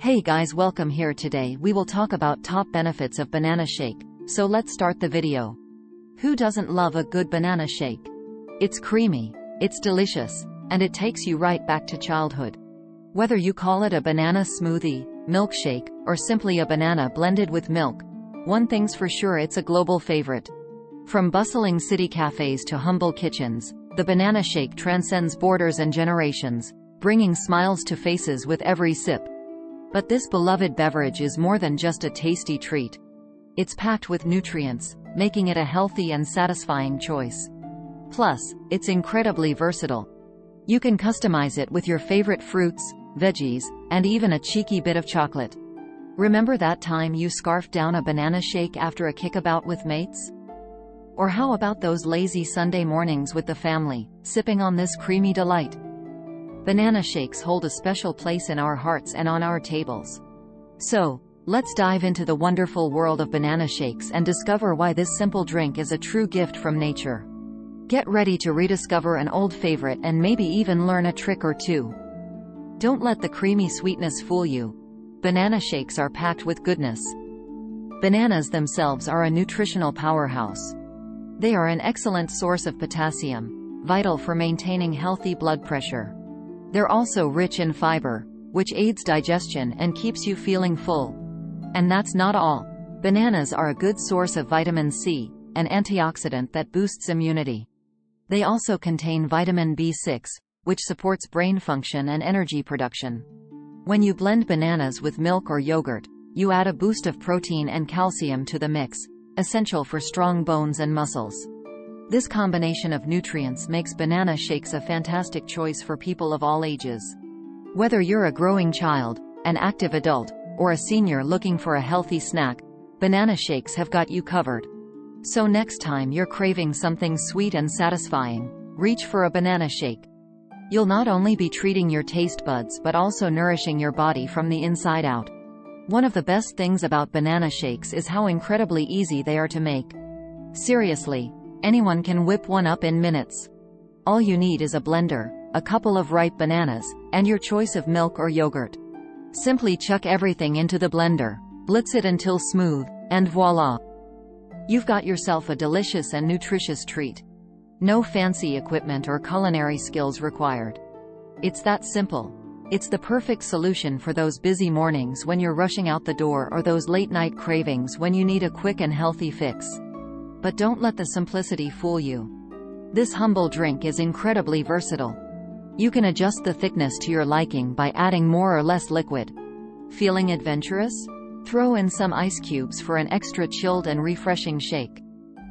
Hey guys, welcome here. Today we will talk about top benefits of banana shake. So let's start the video. Who doesn't love a good banana shake? It's creamy, it's delicious, and it takes you right back to childhood. Whether you call it a banana smoothie, milkshake, or simply a banana blended with milk, one thing's for sure, it's a global favorite. From bustling city cafes to humble kitchens, the banana shake transcends borders and generations, bringing smiles to faces with every sip. But this beloved beverage is more than just a tasty treat. It's packed with nutrients, making it a healthy and satisfying choice. Plus, it's incredibly versatile. You can customize it with your favorite fruits, veggies, and even a cheeky bit of chocolate. Remember that time you scarfed down a banana shake after a kickabout with mates? Or how about those lazy Sunday mornings with the family, sipping on this creamy delight? Banana shakes hold a special place in our hearts and on our tables. So, let's dive into the wonderful world of banana shakes and discover why this simple drink is a true gift from nature. Get ready to rediscover an old favorite and maybe even learn a trick or two. Don't let the creamy sweetness fool you. Banana shakes are packed with goodness. Bananas themselves are a nutritional powerhouse. They are an excellent source of potassium, vital for maintaining healthy blood pressure. They're also rich in fiber, which aids digestion and keeps you feeling full. And that's not all. Bananas are a good source of vitamin C, an antioxidant that boosts immunity. They also contain vitamin B6, which supports brain function and energy production. When you blend bananas with milk or yogurt, you add a boost of protein and calcium to the mix, essential for strong bones and muscles. This combination of nutrients makes banana shakes a fantastic choice for people of all ages. Whether you're a growing child, an active adult, or a senior looking for a healthy snack, banana shakes have got you covered. So next time you're craving something sweet and satisfying, reach for a banana shake. You'll not only be treating your taste buds but also nourishing your body from the inside out. One of the best things about banana shakes is how incredibly easy they are to make. Seriously, anyone can whip one up in minutes. All you need is a blender, a couple of ripe bananas, and your choice of milk or yogurt. Simply chuck everything into the blender, blitz it until smooth, and voila! You've got yourself a delicious and nutritious treat. No fancy equipment or culinary skills required. It's that simple. It's the perfect solution for those busy mornings when you're rushing out the door or those late-night cravings when you need a quick and healthy fix. But don't let the simplicity fool you. This humble drink is incredibly versatile. You can adjust the thickness to your liking by adding more or less liquid. Feeling adventurous? Throw in some ice cubes for an extra chilled and refreshing shake.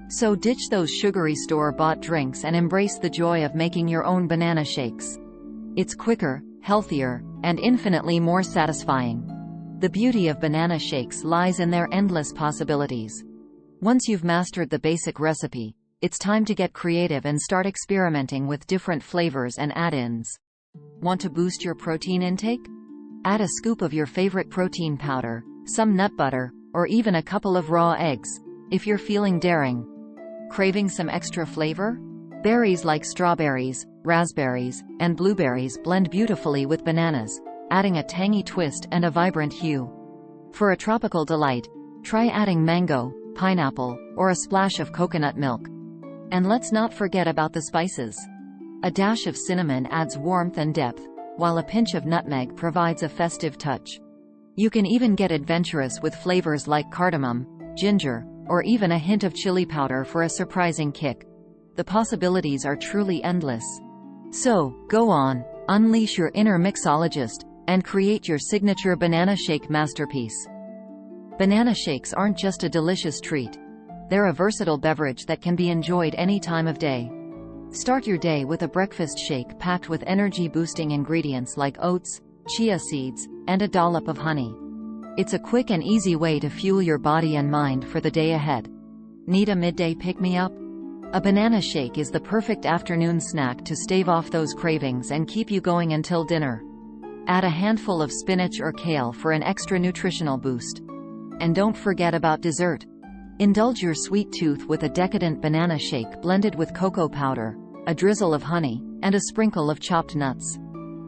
So ditch those sugary store-bought drinks and embrace the joy of making your own banana shakes. It's quicker, healthier, and infinitely more satisfying. The beauty of banana shakes lies in their endless possibilities. Once you've mastered the basic recipe, it's time to get creative and start experimenting with different flavors and add-ins. Want to boost your protein intake? Add a scoop of your favorite protein powder, some nut butter, or even a couple of raw eggs, if you're feeling daring. Craving some extra flavor? Berries like strawberries, raspberries, and blueberries blend beautifully with bananas, adding a tangy twist and a vibrant hue. For a tropical delight, try adding mango, pineapple, or a splash of coconut milk. And let's not forget about the spices. A dash of cinnamon adds warmth and depth, while a pinch of nutmeg provides a festive touch. You can even get adventurous with flavors like cardamom, ginger, or even a hint of chili powder for a surprising kick. The possibilities are truly endless. So, go on, unleash your inner mixologist, and create your signature banana shake masterpiece. Banana shakes aren't just a delicious treat. They're a versatile beverage that can be enjoyed any time of day. Start your day with a breakfast shake packed with energy-boosting ingredients like oats, chia seeds, and a dollop of honey. It's a quick and easy way to fuel your body and mind for the day ahead. Need a midday pick-me-up? A banana shake is the perfect afternoon snack to stave off those cravings and keep you going until dinner. Add a handful of spinach or kale for an extra nutritional boost. And don't forget about dessert. Indulge your sweet tooth with a decadent banana shake blended with cocoa powder, a drizzle of honey, and a sprinkle of chopped nuts.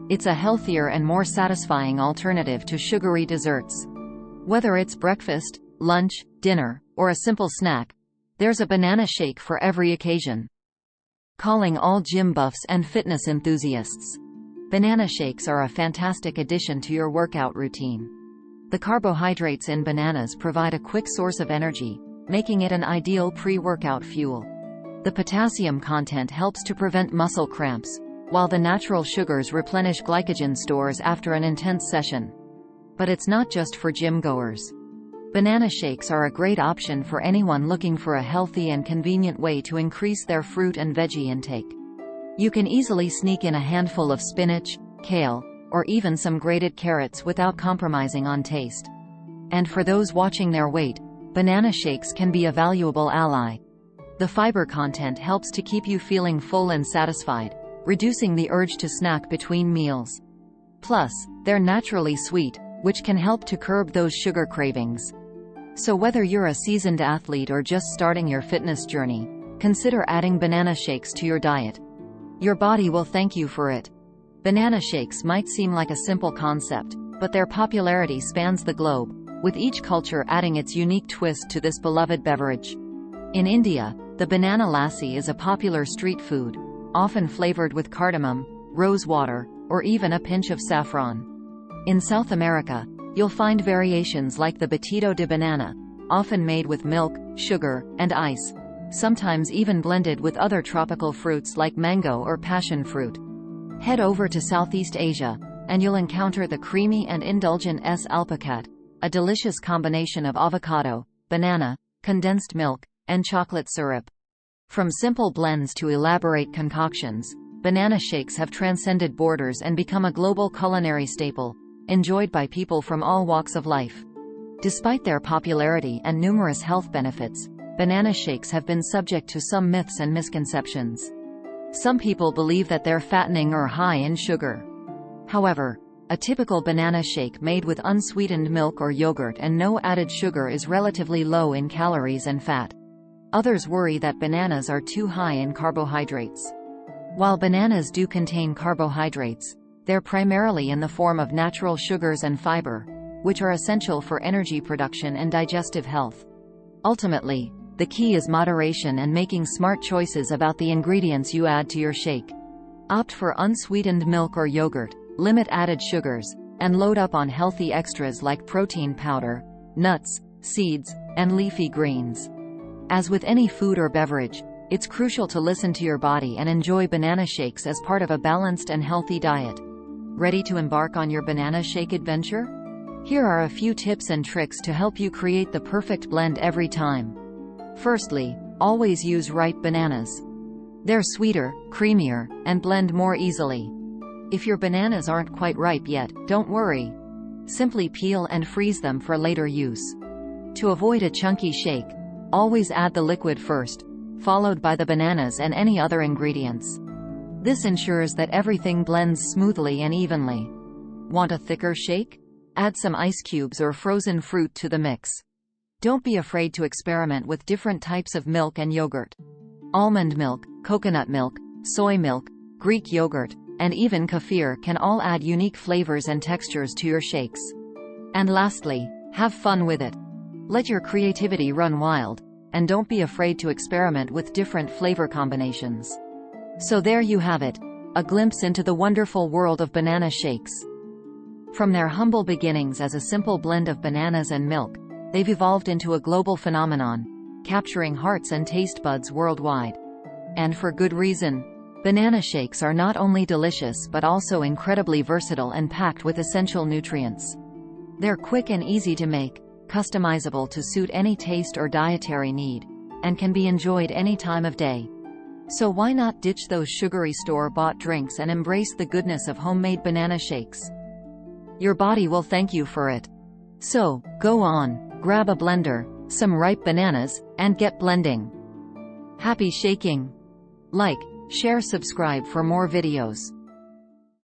It's a healthier and more satisfying alternative to sugary desserts. Whether it's breakfast, lunch, dinner, or a simple snack, there's a banana shake for every occasion. Calling all gym buffs and fitness enthusiasts. Banana shakes are a fantastic addition to your workout routine. The carbohydrates in bananas provide a quick source of energy, making it an ideal pre-workout fuel. The potassium content helps to prevent muscle cramps, while the natural sugars replenish glycogen stores after an intense session. But it's not just for gym goers. Banana shakes are a great option for anyone looking for a healthy and convenient way to increase their fruit and veggie intake. You can easily sneak in a handful of spinach, kale, or even some grated carrots without compromising on taste. And for those watching their weight, banana shakes can be a valuable ally. The fiber content helps to keep you feeling full and satisfied, reducing the urge to snack between meals. Plus, they're naturally sweet, which can help to curb those sugar cravings. So whether you're a seasoned athlete or just starting your fitness journey, consider adding banana shakes to your diet. Your body will thank you for it. Banana shakes might seem like a simple concept, but their popularity spans the globe, with each culture adding its unique twist to this beloved beverage. In India, the banana lassi is a popular street food, often flavored with cardamom, rose water, or even a pinch of saffron. In South America, you'll find variations like the batido de banana, often made with milk, sugar, and ice, sometimes even blended with other tropical fruits like mango or passion fruit. Head over to Southeast Asia, and you'll encounter the creamy and indulgent S. alpacat, a delicious combination of avocado, banana, condensed milk, and chocolate syrup. From simple blends to elaborate concoctions, banana shakes have transcended borders and become a global culinary staple, enjoyed by people from all walks of life. Despite their popularity and numerous health benefits, banana shakes have been subject to some myths and misconceptions. Some people believe that they're fattening or high in sugar. However, a typical banana shake made with unsweetened milk or yogurt and no added sugar is relatively low in calories and fat. Others worry that bananas are too high in carbohydrates. While bananas do contain carbohydrates, they're primarily in the form of natural sugars and fiber, which are essential for energy production and digestive health. Ultimately, the key is moderation and making smart choices about the ingredients you add to your shake. Opt for unsweetened milk or yogurt, limit added sugars, and load up on healthy extras like protein powder, nuts, seeds, and leafy greens. As with any food or beverage, it's crucial to listen to your body and enjoy banana shakes as part of a balanced and healthy diet. Ready to embark on your banana shake adventure? Here are a few tips and tricks to help you create the perfect blend every time. Firstly, always use ripe bananas. They're sweeter, creamier, and blend more easily. If your bananas aren't quite ripe yet, don't worry. Simply peel and freeze them for later use. To avoid a chunky shake, always add the liquid first, followed by the bananas and any other ingredients. This ensures that everything blends smoothly and evenly. Want a thicker shake? Add some ice cubes or frozen fruit to the mix. Don't be afraid to experiment with different types of milk and yogurt. Almond milk, coconut milk, soy milk, Greek yogurt, and even kefir can all add unique flavors and textures to your shakes. And lastly, have fun with it. Let your creativity run wild, and don't be afraid to experiment with different flavor combinations. So there you have it, a glimpse into the wonderful world of banana shakes. From their humble beginnings as a simple blend of bananas and milk, they've evolved into a global phenomenon, capturing hearts and taste buds worldwide. And for good reason. Banana shakes are not only delicious but also incredibly versatile and packed with essential nutrients. They're quick and easy to make, customizable to suit any taste or dietary need, and can be enjoyed any time of day. So why not ditch those sugary store-bought drinks and embrace the goodness of homemade banana shakes? Your body will thank you for it. So, go on, grab a blender, some ripe bananas, and get blending. Happy shaking! Like, share, subscribe for more videos.